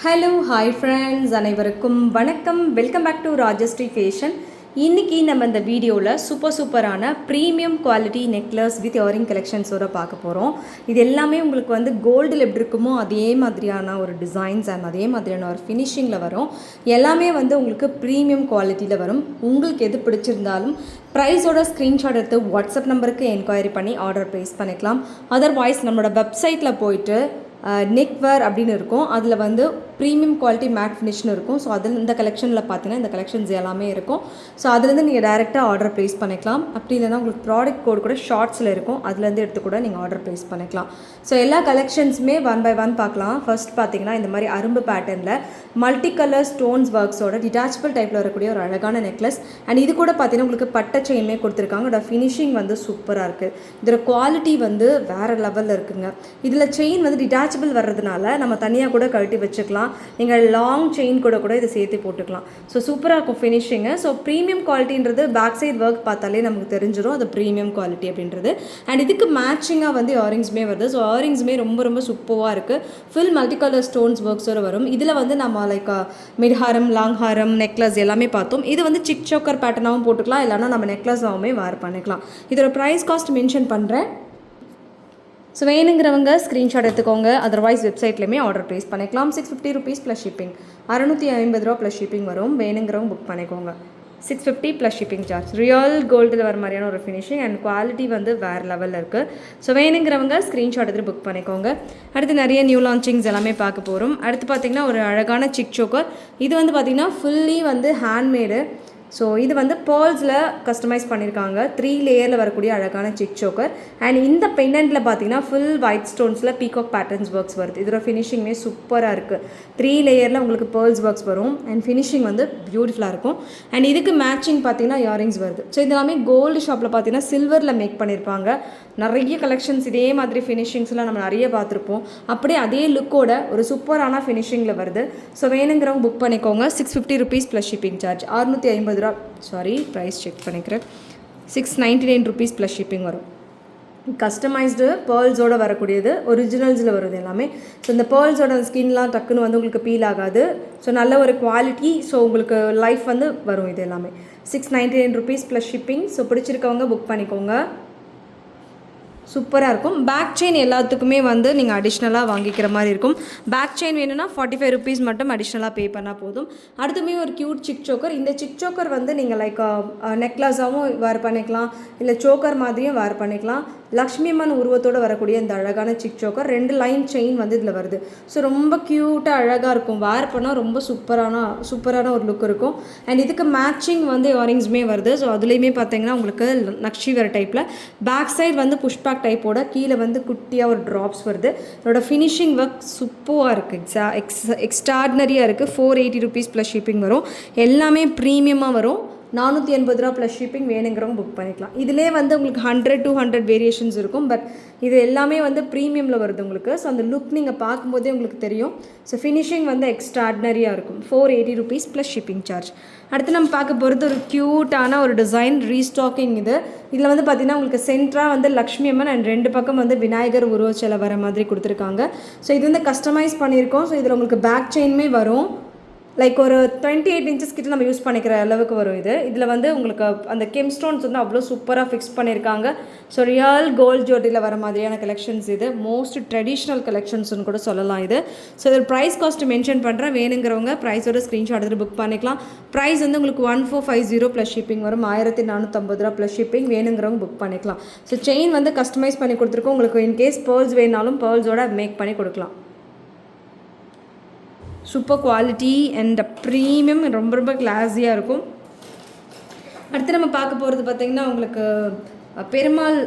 Hello hi friends, அனைவருக்கும் வணக்கம். Welcome back to Rajashree fashion. இன்றைக்கி நம்ம இந்த வீடியோவில் சூப்பரான premium quality necklace with earring கலெக்ஷன்ஸோடு பார்க்க போகிறோம். இது எல்லாமே உங்களுக்கு வந்து கோல்டில் எப்படி இருக்குமோ அதே மாதிரியான ஒரு டிசைன்ஸ் அண்ட் அதே மாதிரியான ஒரு ஃபினிஷிங்கில் வரும். எல்லாமே வந்து உங்களுக்கு ப்ரீமியம் குவாலிட்டியில் வரும். உங்களுக்கு எது பிடிச்சிருந்தாலும் ப்ரைஸோட ஸ்க்ரீன்ஷாட் எடுத்து வாட்ஸ்அப் நம்பருக்கு என்கொயரி பண்ணி ஆர்டர் ப்ளேஸ் பண்ணிக்கலாம். அதர்வைஸ் நம்மளோட வெப்சைட்டில் போயிட்டு நெக்வேர் அப்படின்னு இருக்கும். அதில் வந்து ப்ரீமியம் குவாலிட்டி மேட் ஃபினிஷ்னு இருக்கும். ஸோ அதில் இந்த கலெக்ஷனில் பார்த்தீங்கன்னா இந்த கலெக்ஷன்ஸ் எல்லாமே இருக்கும். ஸோ அதுலேருந்து நீங்கள் டேரெக்டாக ஆர்டர் ப்ளேஸ் பண்ணிக்கலாம். அப்படி இல்லைனா உங்களுக்கு ப்ராடக்ட் கோட் கூட ஷார்ட்ஸில் இருக்கும், அதுலேருந்து எடுத்து கூட நீங்கள் ஆர்டர் ப்ளேஸ் பண்ணிக்கலாம். ஸோ எல்லா கலெக்ஷன்ஸுமே ஒன் பை ஒன் பார்க்கலாம். ஃபர்ஸ்ட் பார்த்தீங்கன்னா இந்த மாதிரி அரும்பு பேட்டர்னில் மல்டி கலர் ஸ்டோன்ஸ் ஒர்க்ஸோட டிட்டாச்சபிள் டைப்பில் வரக்கூடிய ஒரு அழகான நெக்லஸ். அண்ட் இது கூட பார்த்தீங்கன்னா உங்களுக்கு பட்டை செயின்மே கொடுத்துருக்காங்க. இதோட ஃபினிஷிங் வந்து சூப்பராக இருக்குது. இதோட குவாலிட்டி வந்து வேறு லெவலில் இருக்குங்க. இதில் செயின் வந்து டிட்டாச்சபிள் வர்றதுனால நம்ம தனியாக கூட கழட்டி வச்சுக்கலாம். நீங்கள் லாங் செயின் கூட இதை சேர்த்து போட்டுக்கலாம். ஸோ சூப்பராக இருக்கும் ஃபினிஷிங்கு. ஸோ ப்ரீமியம் குவாலிட்டின்றது பேக் சைட் ஒர்க் பார்த்தாலே நமக்கு தெரிஞ்சிடும் அது ப்ரீமியம் குவாலிட்டி அப்படின்றது. அண்ட் இதுக்கு மேட்சிங்காக வந்து இயரிங்ஸுமே வருது. ஸோ இயரிங்ஸுமே ரொம்ப சூப்பராக இருக்குது. ஃபுல் மல்டி கலர் ஸ்டோன்ஸ் ஒர்க்ஸோடு வரும். இதில் வந்து நம்ம லைக் மிட் ஹாரம், லாங் ஹாரம், நெக்லஸ் எல்லாமே பார்த்தோம். இது வந்து சிக் சோக்கர் பேட்டர்னாகவும் போட்டுக்கலாம், இல்லைனா நம்ம நெக்லஸாகவுமே வேர் பண்ணிக்கலாம். இதோட ப்ரைஸ் காஸ்ட் மென்ஷன் பண்ணுறேன். ஸோ வேணுங்கிறவங்க ஸ்க்ரீன்ஷாட் எடுத்துக்கோங்க. அதர்வைஸ் வெப்சைட்லேயுமே ஆர்டர் ப்ளேஸ் பண்ணிக்கலாம். 650 rupees ப்ளஸ் ஷிப்பிங், 650 ரூபா ப்ளஸ் ஷிப்பிங் வரும். வேணுங்கிறவங்க புக் பண்ணிக்கோங்க. 650 ப்ளஸ் ஷிப்பிங் சார்ஜ். ரியல் கோல்டில் வர மாதிரியான ஒரு ஃபினிஷிங் அண்ட் குவாலிட்டி வந்து வேறு லெவலில் இருக்குது. ஸோ வேணுங்கிறவங்க ஸ்க்ரீன்ஷாட் எடுத்து புக் பண்ணிக்கோங்க. அடுத்து நிறைய நியூ லான்ச்சிங்ஸ் எல்லாமே பார்க்க போகிறோம். அடுத்து பார்த்திங்கன்னா ஒரு அழகான சிக் சோக்கர். இது வந்து பார்த்திங்கன்னா ஃபுல்லி வந்து ஹேண்ட்மேடு. ஸோ இது வந்து பேர்ல்ஸில் கஸ்டமைஸ் பண்ணியிருக்காங்க. 3 லேயரில் வரக்கூடிய அழகான சிக் சோக்கர். அண்ட் இந்த பெண்டன்ட்டில் பார்த்தீங்கன்னா ஃபுல் ஒயிட் ஸ்டோன்ஸில் பீகாக் பேட்டர்ன்ஸ் ஒர்க்ஸ் வருது. இதோட ஃபினிஷிங்குமே சூப்பராக இருக்குது. 3 லேயரில் உங்களுக்கு பேர்ல்ஸ் ஒர்க்ஸ் வரும் அண்ட் ஃபினிஷிங் வந்து பியூட்டிஃபுல்லாக இருக்கும். அண்ட் இதுக்கு மேட்சிங் பார்த்தீங்கன்னா இயரிங்ஸ் வருது. ஸோ இது எல்லாமே கோல்டு ஷாப்பில் பார்த்தீங்கன்னா சில்வரில் மேக் பண்ணியிருப்பாங்க. நிறைய கலெக்ஷன்ஸ் இதே மாதிரி ஃபினிஷிங்ஸ்லாம் நம்ம நிறைய பார்த்துருப்போம். அப்படியே அதே லுக்கோட ஒரு சூப்பரான ஃபினிஷிங்கில் வருது. ஸோ வேணுங்கிறவங்க புக் பண்ணிக்கோங்க. 650 rupees ப்ளஸ் ஷிப்பிங் சார்ஜ். 650 ரூபா. சாரி, ப்ரைஸ் செக் பண்ணிக்கிறேன். 699 rupees ப்ளஸ் ஷிப்பிங் வரும். கஸ்டமைஸ்டு பேர்ல்ஸோடு வரக்கூடியது, ஒரிஜினல்ஸில் வருது எல்லாமே. ஸோ இந்த பேர்ல்ஸோட ஸ்கின்லாம் டக்குன்னு வந்து உங்களுக்கு பீல் ஆகாது. ஸோ நல்ல ஒரு குவாலிட்டி. ஸோ உங்களுக்கு லைஃப் வந்து வரும். இது எல்லாமே 699 rupees ப்ளஸ் ஷிப்பிங். ஸோ பிடிச்சிருக்கவங்க புக் பண்ணிக்கோங்க. சூப்பராக இருக்கும். பேக் செயின் எல்லாத்துக்குமே வந்து நீங்கள் அடிஷ்னலாக வாங்கிக்கிற மாதிரி இருக்கும். பேக் செயின் வேணும்னா 45 rupees மட்டும் அடிஷ்னலாக பே பண்ணால் போதும். அடுத்துமே ஒரு க்யூட் சிக் சோக்கர். இந்த சிக் சோக்கர் வந்து நீங்கள் லைக் நெக்லஸாகவும் வேர் பண்ணிக்கலாம், இல்லை சோக்கர் மாதிரியும் வேர் பண்ணிக்கலாம். லக்ஷ்மி அம்மன் உருவத்தோடு வரக்கூடிய இந்த அழகான சிக் சோக்கர். 2 லைன் செயின் வந்து இதில் வருது. ஸோ ரொம்ப க்யூட்டாக அழகாக இருக்கும். வேர் பண்ணால் ரொம்ப சூப்பரான ஒரு லுக் இருக்கும். அண்ட் இதுக்கு மேட்சிங் வந்து இயரிங்ஸுமே வருது. ஸோ அதுலேயுமே பார்த்தீங்கன்னா உங்களுக்கு நக்ஷி வேறு டைப்பில் பேக் சைட் வந்து புஷ்பேக் டைப்போட கீழே வந்து குட்டியாக ஒரு ட்ராப்ஸ் வருது. இதோட ஃபினிஷிங் ஒர்க் சூப்பராக இருக்குது. எக்ஸ்ட்ராடினரியாக இருக்குது. 480 rupees ப்ளஸ் ஷிப்பிங் வரும். எல்லாமே ப்ரீமியமாக வரும். 480 ரூபா ப்ளஸ் ஷிப்பிங். வேணுங்கிறவங்க புக் பண்ணிக்கலாம். இதிலே வந்து உங்களுக்கு 100 to 100 வேரியேஷன்ஸ் இருக்கும். பட் இது எல்லாமே வந்து ப்ரீமியமில் வருது உங்களுக்கு. ஸோ அந்த லுக் நீங்கள் பார்க்கும்போதே உங்களுக்கு தெரியும். ஸோ ஃபினிஷிங் வந்து எக்ஸ்ட்ராடினரியாக இருக்கும். 480 rupees ப்ளஸ் ஷிப்பிங் சார்ஜ். அடுத்து நம்ம பார்க்க போகிறது ஒரு க்யூட்டான ஒரு டிசைன் ரீஸ்டாக்கிங். இதில் வந்து பார்த்திங்கன்னா உங்களுக்கு சென்ட்ராக வந்து லக்ஷ்மி அம்மன் அண்ட் 2 பக்கம் வந்து விநாயகர் உருவச்சிலை வர மாதிரி கொடுத்துருக்காங்க. ஸோ இது வந்து கஸ்டமைஸ் பண்ணியிருக்கோம். ஸோ இதில் உங்களுக்கு பேக் செயின்மே வரும். லைக் ஒரு 28 inches கிட்ட நம்ம யூஸ் பண்ணிக்கிற அளவுக்கு வரும் இது. இதில் வந்து உங்களுக்கு அந்த கெம் ஸ்டோன்ஸ் வந்து அவ்வளோ சூப்பராக ஃபிக்ஸ் பண்ணியிருக்காங்க. ஸோ ரியல் கோல்ட் ஜுவல்லரியில் வர மாதிரியான கலெக்ஷன்ஸ் இது. மோஸ்ட் ட்ரெடிஷ்னல் கலெக்ஷன்ஸ்னு கூட சொல்லலாம் இது. ஸோ இதில் ப்ரைஸ் காஸ்ட் மென்ஷன் பண்ணுறேன். வேணுங்கிறவங்க ப்ரைஸோட ஸ்க்ரீன்ஷாட் எடுத்து புக் பண்ணிக்கலாம். ப்ரைஸ் வந்து உங்களுக்கு 1450 ப்ளஸ் ஷிப்பிங் வரும். 1450 ரூபா ப்ளஸ் ஷிப்பிங். வேணுங்கிறவங்க புக் பண்ணிக்கலாம். ஸோ செயின் வந்து கஸ்டமைஸ் பண்ணி கொடுத்துருக்கோம். உங்களுக்கு இன்கேஸ் பேர்ல்ஸ் வேணாலும் பேர்ல்ஸோட மேக் பண்ணி கொடுக்கலாம். Super quality and premium. ரொம்ப கிளாஸியாக இருக்கும். அடுத்து நம்ம பார்க்க போகிறது பார்த்திங்கன்னா உங்களுக்கு பெருமாள்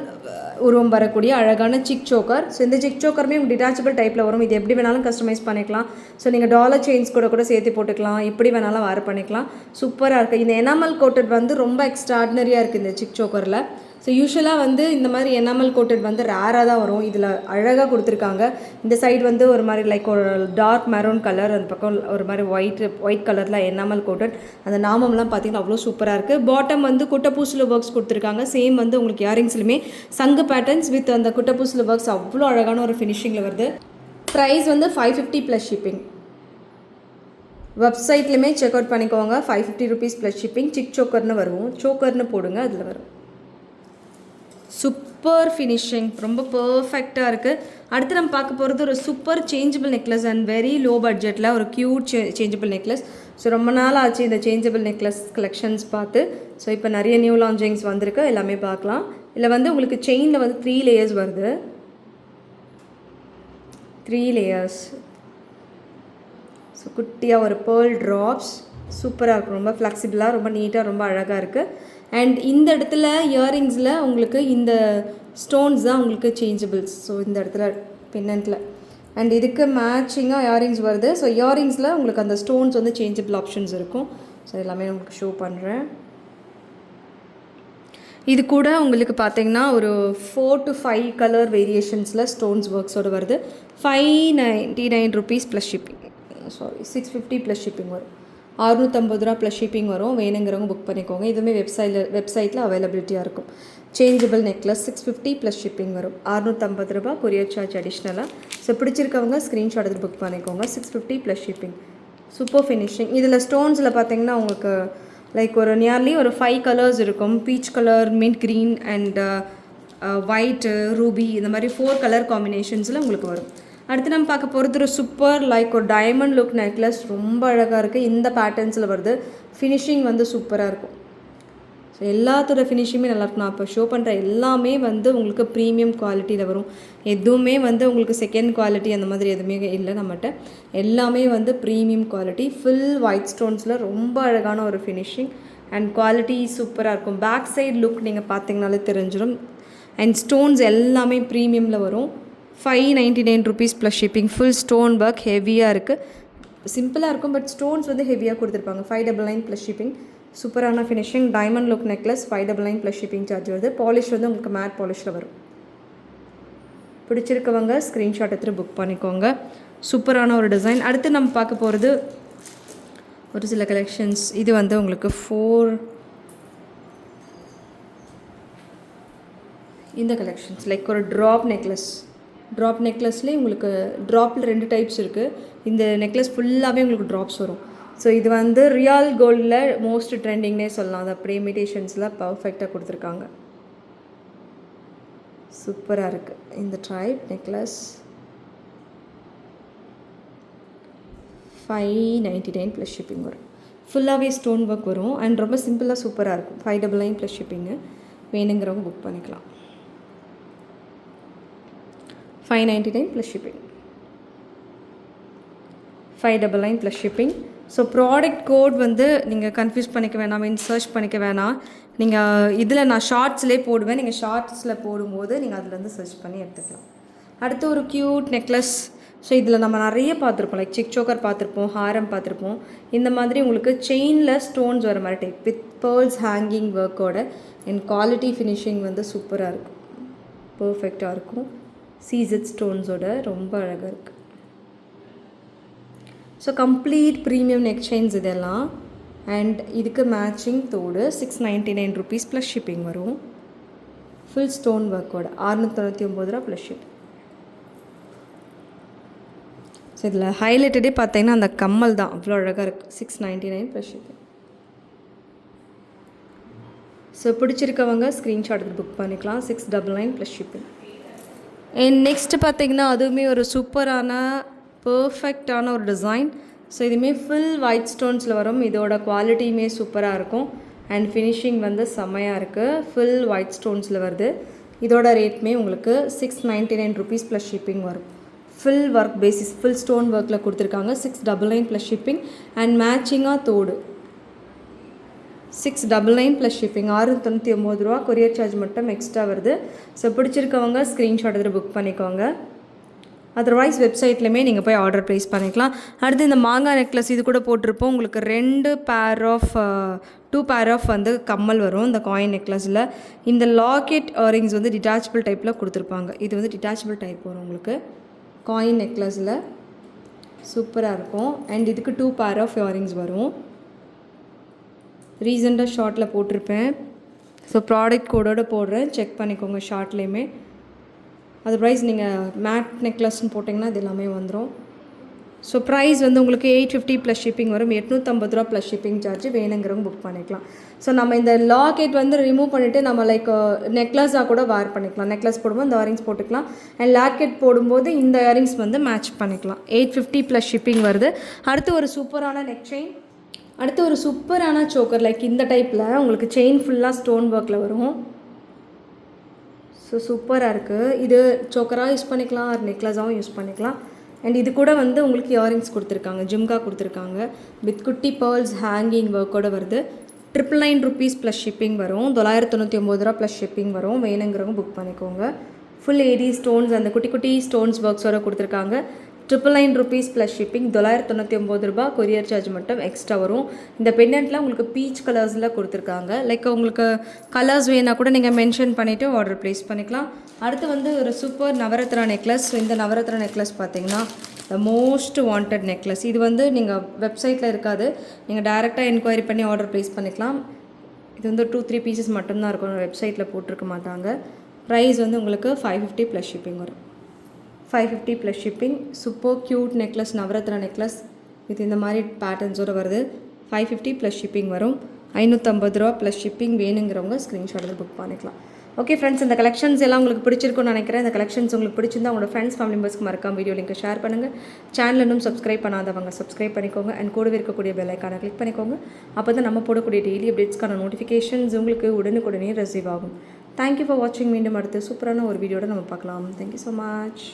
உருவம் வரக்கூடிய அழகான சிக் சோக்கர். ஸோ இந்த சிக் சோக்கருமே உங்களுக்கு டிட்டாச்சபிள் டைப்பில் வரும். இது எப்படி வேணாலும் கஸ்டமைஸ் பண்ணிக்கலாம். ஸோ நீங்கள் டாலர் செயின்ஸ் கூட சேர்த்து போட்டுக்கலாம். இப்படி வேணாலும் வேர் பண்ணிக்கலாம். சூப்பராக இருக்குது. இந்த எனாமல் கோட்டட் வந்து ரொம்ப எக்ஸ்ட்ராடினரியாக இருக்குது இந்த சிக் சோக்கரில். ஸோ யூஸ்வலாக வந்து இந்த மாதிரி எனாமல் கோட்டட் வந்து ரேராக தான் வரும். இதில் அழகாக கொடுத்துருக்காங்க. இந்த சைடு வந்து ஒரு மாதிரி லைக் ஒரு டார்க் மெரூன் கலர், அந்த பக்கம் ஒரு மாதிரி ஒயிட் கலரில் எனாமல் கோட்டட். அந்த நாமம்லாம் பார்த்திங்கன்னா அவ்வளோ சூப்பராக இருக்குது. பாட்டம் வந்து குட்டப்பூசில் ஒர்க்ஸ் கொடுத்துருக்காங்க. சேம் வந்து உங்களுக்கு இயரிங்ஸ்லையுமே சங்கு பேட்டர்ன்ஸ் வித் அந்த குட்டப்பூசில் ஒர்க்ஸ் அவ்வளோ அழகான ஒரு ஃபினிஷிங்கில் வருது. ப்ரைஸ் வந்து 550 ப்ளஸ் ஷிப்பிங். வெப்சைட்லையுமே செக் அவுட் பண்ணிக்கோங்க. 550 rupees ப்ளஸ் ஷிப்பிங். சிக் சோக்கர்னு வரும், சோக்கர்னு போடுங்க, அதில் வரும். சூப்பர் ஃபினிஷிங், ரொம்ப பர்ஃபெக்டாக இருக்குது. அடுத்து நம்ம பார்க்க போகிறது ஒரு super changeable necklace and very low பட்ஜெட்டில் ஒரு க்யூட் சேஞ்சபிள் நெக்லஸ். ஸோ ரொம்ப நாள் ஆச்சு இந்த சேஞ்சபிள் நெக்லஸ் கலெக்ஷன்ஸ் பார்த்து. ஸோ இப்போ நிறைய நியூ லான்ச்சிங்ஸ் வந்திருக்கு, எல்லாமே பார்க்கலாம். இதில் வந்து உங்களுக்கு செயினில் வந்து 3 layers வருது. 3 layers. ஸோ குட்டியாக ஒரு பேர்ல் ட்ராப்ஸ், சூப்பராக இருக்கும், ரொம்ப ஃப்ளெக்சிபிளாக, ரொம்ப நீட்டாக, ரொம்ப அழகாக இருக்குது. அண்ட் இந்த இடத்துல இயரிங்ஸில் உங்களுக்கு இந்த ஸ்டோன்ஸ் தான் உங்களுக்கு சேஞ்சபிள்ஸ். ஸோ இந்த இடத்துல பென்னண்ட்டில் அண்ட் இதுக்கு மேட்சிங்காக இயரிங்ஸ் வருது. ஸோ இயரிங்ஸில் உங்களுக்கு அந்த ஸ்டோன்ஸ் வந்து சேஞ்சபிள் ஆப்ஷன்ஸ் இருக்கும். ஸோ எல்லாமே உங்களுக்கு ஷோ பண்ணுறேன். இது கூட உங்களுக்கு பார்த்தீங்கன்னா ஒரு 4 to 5 கலர் வேரியேஷன்ஸில் ஸ்டோன்ஸ் ஒர்க்ஸோடு வருது. 599 rupees plus shipping, sorry 650 plus shipping வரும். 650 ரூபா ப்ளஸ் ஷிப்பிங் வரும். வேணுங்கிறவங்க புக் பண்ணிக்கோங்க. இதுவுமே வெப்சைட்டில் அவைலபிலிட்டியாக இருக்கும். சேஞ்சபிள் நெக்லஸ் 650 ப்ளஸ் ஷிப்பிங் வரும். 650 ரூபா கொரியர் சார்ஜ் அடிஷ்னலாக. ஸோ பிடிச்சிருக்கவங்க ஸ்க்ரீன்ஷாட் எடுத்து புக் பண்ணிக்கோங்க. 650 ப்ளஸ் ஷிப்பிங். Super finishing. இதில் ஸ்டோன்ஸில் பார்த்தீங்கன்னா உங்களுக்கு லைக் ஒரு நியர்லி ஒரு 5 கலர்ஸ் இருக்கும். Peach colour, mint green and white, ruby, இந்த மாதிரி 4 கலர் காம்பினேஷன்ஸில் உங்களுக்கு வரும். அடுத்து நம்ம பார்க்க போகிறது ஒரு சூப்பர் லைக் ஒரு டைமண்ட் லுக் நெக்லஸ், ரொம்ப அழகாக இருக்குது. இந்த பேட்டர்ன்ஸில் வருது. ஃபினிஷிங் வந்து சூப்பராக இருக்கும். ஸோ எல்லாத்தோட ஃபினிஷிங்குமே நல்லாயிருக்கும். நான் இப்போ ஷோ பண்ணுற எல்லாமே வந்து உங்களுக்கு ப்ரீமியம் குவாலிட்டியில் வரும். எதுவுமே வந்து உங்களுக்கு செகண்ட் குவாலிட்டி அந்த மாதிரி எதுவுமே இல்லை நம்மகிட்ட. எல்லாமே வந்து ப்ரீமியம் குவாலிட்டி. ஃபுல் ஒயிட் ஸ்டோன்ஸில் ரொம்ப அழகான ஒரு ஃபினிஷிங் அண்ட் குவாலிட்டி சூப்பராக இருக்கும். பேக் சைடு லுக் நீங்கள் பார்த்தீங்கனாலே தெரிஞ்சிடும். அண்ட் ஸ்டோன்ஸ் எல்லாமே ப்ரீமியமில் வரும். 599 rupees plus shipping. Full stone work, ஹெவியாக இருக்குது. சிம்பிளாக இருக்கும் பட் ஸ்டோன்ஸ் வந்து ஹெவியாக கொடுத்துருப்பாங்க. 599 ப்ளஸ் ஷிப்பிங். சூப்பரான finishing. Diamond look necklace 599 plus shipping charge வருது. பாலிஷ் வந்து உங்களுக்கு மேட் பாலிஷில் வரும். பிடிச்சிருக்கவங்க ஸ்க்ரீன்ஷாட் எடுத்து புக் பண்ணிக்கோங்க. சூப்பரான ஒரு டிசைன். அடுத்து நம்ம பார்க்க போகிறது ஒரு சில கலெக்ஷன்ஸ். இது வந்து உங்களுக்கு 4 இந்த கலெக்ஷன்ஸ் லைக் ஒரு ட்ராப் நெக்லஸ்லேயே உங்களுக்கு ட்ராப்பில் 2 டைப்ஸ் இருக்குது. இந்த நெக்லஸ் ஃபுல்லாகவே உங்களுக்கு ட்ராப்ஸ் வரும். ஸோ இது வந்து ரியல் கோல்டில் மோஸ்ட் ட்ரெண்டிங்னே சொல்லலாம். அது அப்படியே இமிடேஷன்ஸில் பர்ஃபெக்டாக கொடுத்துருக்காங்க. சூப்பராக இருக்குது இந்த டைப் நெக்லஸ். 599 ப்ளஸ் ஷிப்பிங் வரும். ஃபுல்லாகவே ஸ்டோன் ஒர்க் வரும் அண்ட் ரொம்ப சிம்பிளாக சூப்பராக இருக்கும். 599 ப்ளஸ் ஷிப்பிங்கு. வேணுங்கிறவங்க புக் பண்ணிக்கலாம். 599 plus shipping. 599 plus shipping. So product code வந்து நீங்கள் கன்ஃபியூஸ் பண்ணிக்க வேணாம், சர்ச் பண்ணிக்க வேணாம். நீங்கள் இதில் நான் ஷார்ட்ஸ்லேயே போடுவேன். நீங்கள் ஷார்ட்ஸில் போடும்போது நீங்கள் அதுலேருந்து சர்ச் பண்ணி எடுத்துக்கலாம். அடுத்து ஒரு க்யூட் நெக்லஸ். ஸோ இதில் நம்ம நிறைய பார்த்துருப்போம். லைக் சிக் சோக்கர் பார்த்துருப்போம், ஹாரம் பார்த்துருப்போம். இந்த மாதிரி உங்களுக்கு செயினில் ஸ்டோன்ஸ் வர மாதிரி டைப் வித் பேர்ல்ஸ் ஹேங்கிங் ஒர்க்கோட அண்ட் குவாலிட்டி ஃபினிஷிங் வந்து சூப்பராக இருக்கும், பர்ஃபெக்டாக இருக்கும். சீசட் ஸ்டோன்ஸோட ரொம்ப அழகாக இருக்குது. So complete premium neck chains இதெல்லாம். அண்ட் இதுக்கு மேட்சிங் தோடு 699 rupees ப்ளஸ் ஷிப்பிங் வரும். ஃபுல் ஸ்டோன் ஒர்க்கோட 699 ரூபா ப்ளஸ் ஷிப்பிங். ஸோ இதில் ஹைலைட்டடே பார்த்தீங்கன்னா அந்த கம்மல் தான், அவ்வளோ அழகாக இருக்குது. 699 ப்ளஸ் ஷிப்பிங். ஸோ பிடிச்சிருக்கவங்க ஸ்க்ரீன்ஷாட் எடுத்து புக் பண்ணிக்கலாம். 699 ப்ளஸ் ஷிப்பிங். அண்ட் நெக்ஸ்ட்டு பார்த்தீங்கன்னா அதுவுமே ஒரு சூப்பரான பர்ஃபெக்டான ஒரு டிசைன். ஸோ இதுவுமே ஃபுல் ஒயிட் ஸ்டோன்ஸில் வரும். இதோட குவாலிட்டியுமே சூப்பராக இருக்கும் அண்ட் ஃபினிஷிங் வந்து செம்மையாக இருக்குது. ஃபுல் ஒயிட் ஸ்டோன்ஸில் வருது. இதோட ரேட்மே உங்களுக்கு 699 rupees ப்ளஸ் ஷிப்பிங் வரும். Full work basis, full stone ஒர்க்கில் கொடுத்துருக்காங்க. 699 ப்ளஸ் ஷிப்பிங் அண்ட் மேட்சிங்காக தோடு 699 ப்ளஸ் ஷிப்பிங். 699 ரூபா கொரியர் சார்ஜ் மட்டும் எக்ஸ்ட்ரா வருது. ஸோ பிடிச்சிருக்கவங்க ஸ்க்ரீன்ஷாட் எடுத்து புக் பண்ணிக்கோங்க. அதர்வைஸ் வெப்சைட்லையுமே நீங்கள் போய் ஆர்டர் ப்ளேஸ் பண்ணிக்கலாம். அடுத்து இந்த மாங்காய் நெக்லஸ் இது கூட போட்டிருப்போம். உங்களுக்கு 2 பேர் ஆஃப் வந்து கம்மல் வரும் இந்த காயின் நெக்லஸில். இந்த லாக்கெட் இயரிங்ஸ் வந்து டிட்டாச்சபிள் டைப்பில் கொடுத்துருப்பாங்க. இது வந்து டிட்டாச்சபிள் டைப் வரும் உங்களுக்கு காயின் நெக்லஸில். சூப்பராக இருக்கும். அண்ட் இதுக்கு 2 பேர் ஆஃப் இயரிங்ஸ் வரும். ரீசெண்டாக ஷார்ட்டில் போட்டிருப்பேன். ஸோ ப்ராடக்ட் கோடோடு போடுறேன், செக் பண்ணிக்கோங்க ஷார்ட்லேயுமே. அதர்வைஸ் நீங்கள் மேட் நெக்லஸ்ன்னு போட்டிங்கன்னா இது எல்லாமே வந்துடும். ஸோ ப்ரைஸ் வந்து உங்களுக்கு 850 ப்ளஸ் ஷிப்பிங் வரும். 850 ரூபா ப்ளஸ் ஷிப்பிங் சார்ஜ். வேணுங்கிறவங்க புக் பண்ணிக்கலாம். ஸோ நம்ம இந்த லாக்கெட் வந்து ரிமூவ் பண்ணிவிட்டு நம்ம லைக் நெக்லஸாக கூட வேர் பண்ணிக்கலாம். நெக்லஸ் போடும்போது இந்த இயரிங்ஸ் போட்டுக்கலாம். அண்ட் லாக்கெட் போடும்போது இந்த இயரிங்ஸ் வந்து மேட்ச் பண்ணிக்கலாம். 850 ப்ளஸ் ஷிப்பிங் வருது. அடுத்து ஒரு சூப்பரான நெக் செயின், அடுத்து ஒரு சூப்பரான சோக்கர். லைக் இந்த டைப்பில் உங்களுக்கு செயின் ஃபுல்லாக ஸ்டோன் ஒர்க்கில் வரும். ஸோ சூப்பராக இருக்குது. இது சோக்கராக யூஸ் பண்ணிக்கலாம், நெக்லஸாகவும் யூஸ் பண்ணிக்கலாம். அண்ட் இது கூட வந்து உங்களுக்கு இயரிங்ஸ் கொடுத்துருக்காங்க, ஜிம்கா கொடுத்துருக்காங்க. வித் குட்டி பேர்ல்ஸ் ஹேங்கிங் ஒர்க்கோடு வருது. 999 ருபீஸ் ப்ளஸ் ஷிப்பிங் வரும். 999 ரூபா ப்ளஸ் ஷிப்பிங் வரும். வேணுங்கிறவங்க புக் பண்ணிக்கோங்க. ஃபுல் ஏடி ஸ்டோன்ஸ், அந்த குட்டி குட்டி ஸ்டோன்ஸ் ஒர்க்ஸோடு கொடுத்துருக்காங்க. 999 ருபீஸ் ப்ளஸ் ஷிப்பிங். 999 ரூபா கொரியர் சார்ஜ் மட்டும் எக்ஸ்ட்ரா வரும். இந்த பெண்டன்ட்டில் உங்களுக்கு பீச் கலர்ஸில் கொடுத்துருக்காங்க. லைக் உங்களுக்கு கலர்ஸ் வேணா கூட நீங்கள் மென்ஷன் பண்ணிவிட்டு ஆர்டர் ப்ளேஸ் பண்ணிக்கலாம். அடுத்து வந்து ஒரு சூப்பர் நவரத்னா நெக்லஸ். ஸோ இந்த நவரத்னா நெக்லஸ் பார்த்தீங்கன்னா த மோஸ்ட் வாண்டட் நெக்லஸ். இது வந்து நீங்கள் வெப்சைட்டில் இருக்காது, நீங்கள் டைரெக்டாக என்கொயரி பண்ணி ஆர்டர் ப்ளேஸ் பண்ணிக்கலாம். இது வந்து 2-3 பீசஸ் மட்டும்தான் இருக்கும், வெப்சைட்டில் போட்டிருக்க மாட்டாங்க. ப்ரைஸ் வந்து உங்களுக்கு 550 ப்ளஸ் ஷிப்பிங் வரும். 550 plus shipping. Super cute necklace, Navratna necklace. இது இந்த மாதிரி பேட்டர்ன்ஸோடு வருது. 550 ப்ளஸ் ஷிப்பிங் வரும். 550 ரூபா ப்ளஸ் ஷிப்பிங். வேணுங்கிறவங்க ஸ்க்ரீன்ஷாட் எடுத்து புக் பண்ணிக்கலாம். ஓகே ஃப்ரெண்ட்ஸ், இந்த கலெக்ஷன்ஸ் எல்லாம் உங்களுக்கு பிடிச்சிருக்குன்னு நினைக்கிறேன். இந்த கலெக்ஷன்ஸ் உங்களுக்கு பிடிச்சிருந்தா உங்களோட ஃப்ரெண்ட்ஸ் ஃபேமிலி மெம்பர்ஸ்க்கு மறக்காம வீடியோ லிங்க் ஷேர் பண்ணுங்கள். சேனல் இன்னும் சப்ஸ்கிரைப் பண்ணாதவங்க சப்ஸ்கிரைப் பண்ணிக்கோங்க. அண்ட் கூடவே இருக்கக்கூடிய பெல் ஐக்கானை கிளிக் பண்ணிக்கோங்க. அப்போ தான் நம்ம போடக்கூடிய டெய்லி அப்டேட்ஸ்க்கான நோட்டிஃபிகேஷன்ஸ் உங்களுக்கு உடனுக்குடனே ரிசீவ் ஆகும். தேங்க்யூ ஃபார் வாட்சிங். மீண்டும் அடுத்து சூப்பரான ஒரு வீடியோட நம்ம பார்க்கலாம். Thank you so much.